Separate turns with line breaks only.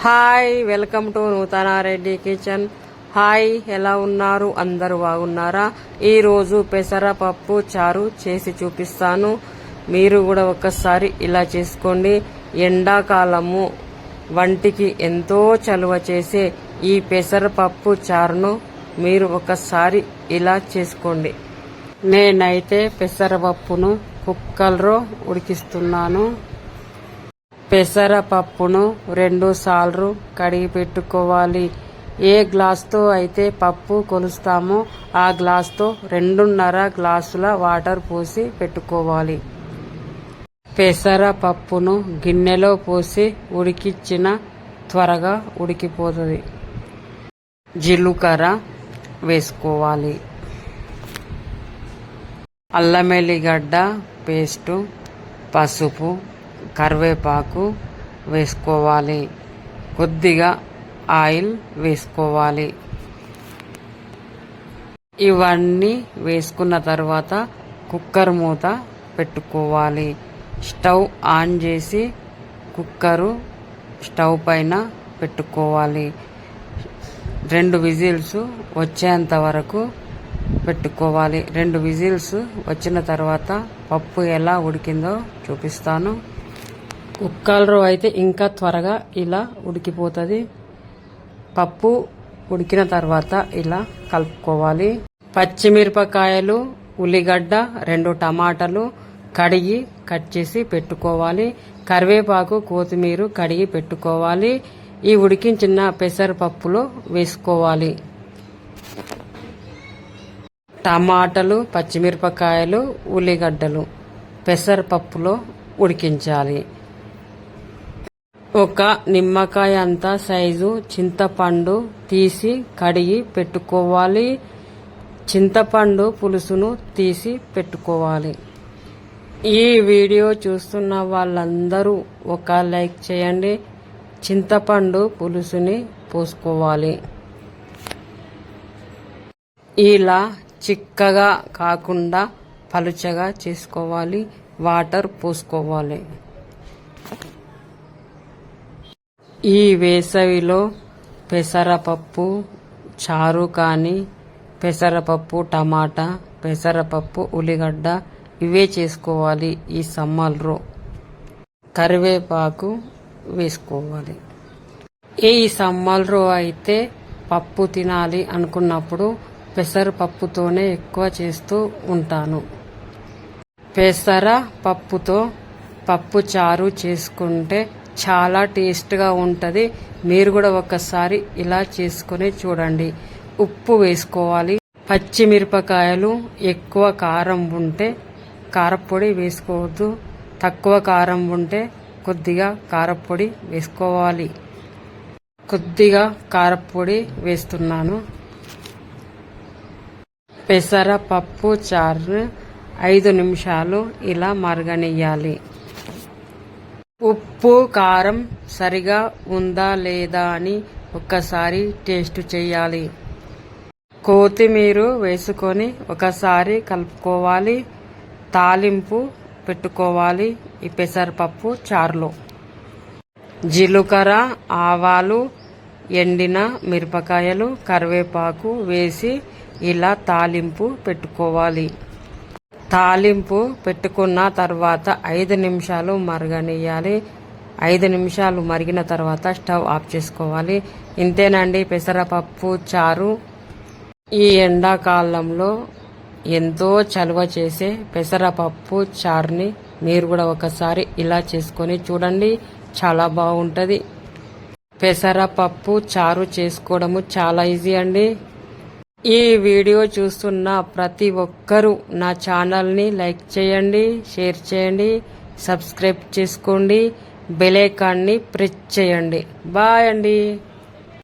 Hi, welcome to నూతనారెడ్డి kitchen. Hi, ఎలా ఉన్నారు? అందరూ బాగున్నారా? ఈరోజు పెసరపప్పు చారు చేసి చూపిస్తాను. మీరు కూడా ఒక్కసారి ఇలా చేసుకోండి. ఎండాకాలము వంటికి ఎంతో చలువ చేసే ఈ పెసరపప్పు చారును మీరు ఒకసారి ఇలా చేసుకోండి. నేనైతే పెసరపప్పును కుక్కర్లో ఉడికిస్తున్నాను. పెసరపప్పును 2 సార్లు కడిగి పెట్టుకోవాలి. ఏ గ్లాస్తో అయితే పప్పు కొలుస్తామో ఆ గ్లాస్తో 2.5 గ్లాసుల వాటర్ పోసి పెట్టుకోవాలి. పెసరపప్పును గిన్నెలో పోసి ఉడికించిన త్వరగా ఉడికిపోతుంది. జీలకర్ర వేసుకోవాలి. అల్లం వెల్లిగడ్డ పేస్టు, పసుపు, కరివేపాకు వేసుకోవాలి. కొద్దిగా ఆయిల్ వేసుకోవాలి. ఇవన్నీ వేసుకున్న తర్వాత కుక్కర్ మూత పెట్టుకోవాలి. స్టవ్ ఆన్ చేసి కుక్కరు స్టవ్ పైన పెట్టుకోవాలి. 2 విజిల్స్ వచ్చేంత వరకు పెట్టుకోవాలి. 2 విజిల్స్ వచ్చిన తర్వాత పప్పు ఎలా ఉడికిందో చూపిస్తాను. కుక్కర్లో అయితే ఇంకా త్వరగా ఇలా ఉడికిపోతుంది. పప్పు ఉడికిన తర్వాత ఇలా కలుపుకోవాలి. పచ్చిమిరపకాయలు, ఉల్లిగడ్డ, 2 టమాటాలు కడిగి కట్ చేసి పెట్టుకోవాలి. కరివేపాకు, కొత్తిమీర కడిగి పెట్టుకోవాలి. ఈ ఉడికించిన పెసరపప్పులో వేసుకోవాలి. టమాటాలు, పచ్చిమిరపకాయలు, ఉల్లిగడ్డలు పెసరపప్పులో ఉడికించాలి. ఒక నిమ్మకాయ అంత సైజు చింతపండు తీసి కడిగి పెట్టుకోవాలి. చింతపండు పులుసును తీసి పెట్టుకోవాలి. ఈ వీడియో చూస్తున్న వాళ్ళందరూ ఒక లైక్ చేయండి. చింతపండు పులుసుని పోసుకోవాలి. ఇలా చిక్కగా కాకుండా పలుచగా చేసుకోవాలి. వాటర్ పోసుకోవాలి. ఈ వేసవిలో పెసరపప్పు చారు కానీ, పెసరపప్పు టమాటా, పెసరపప్పు ఉల్లిగడ్డ ఇవే చేసుకోవాలి. ఈ సమ్మర్లో కరివేపాకు వేసుకోవాలి. ఈ సమ్మర్లో అయితే పప్పు తినాలి అనుకున్నప్పుడు పెసరపప్పుతోనే ఎక్కువ చేస్తూ ఉంటాను. పెసరపప్పుతో పప్పు చారు చేసుకుంటే చాలా టేస్ట్గా ఉంటుంది. మీరు కూడా ఒకసారి ఇలా చేసుకొని చూడండి. ఉప్పు వేసుకోవాలి. పచ్చిమిరపకాయలు ఎక్కువ కారం ఉంటే కారపొడి వేసుకోవద్దు. తక్కువ కారం ఉంటే కొద్దిగా కారపొడి వేసుకోవాలి. కొద్దిగా కారపొడి వేస్తున్నాను. పెసరపప్పు చారు 5 నిమిషాలు ఇలా మరగనియ్యాలి. ఉప్పు కారం సరిగా ఉందా లేదా అని ఒక్కసారి టేస్ట్ చేయాలి. కొత్తిమీర వేసుకొని ఒకసారి కలుపుకోవాలి. తాలింపు పెట్టుకోవాలి. ఈ పెసరపప్పు చారులో జీలకర్ర, ఆవాలు, ఎండిన మిరపకాయలు, కరివేపాకు వేసి ఇలా తాలింపు పెట్టుకోవాలి. తాలింపు పెట్టుకున్న తర్వాత 5 నిమిషాలు మరగనియాలి. 5 నిమిషాలు మరిగిన తర్వాత స్టవ్ ఆఫ్ చేసుకోవాలి. ఇంతేనండి పెసరపప్పు చారు. ఈ ఎండాకాలంలో ఎంతో చలువ చేసే పెసరపప్పు చారుని మీరు కూడా ఒకసారి ఇలా చేసుకొని చూడండి. చాలా బాగుంటుంది. పెసరపప్పు చారు చేసుకోవడము చాలా ఈజీ అండి. ఈ వీడియో చూస్తున్న ప్రతి ఒక్కరూ నా ఛానల్ని లైక్ చేయండి, షేర్ చేయండి, సబ్స్క్రైబ్ చేసుకోండి, బెల్ ఐకాన్ని ప్రెస్ చేయండి. బాయ్ అండి.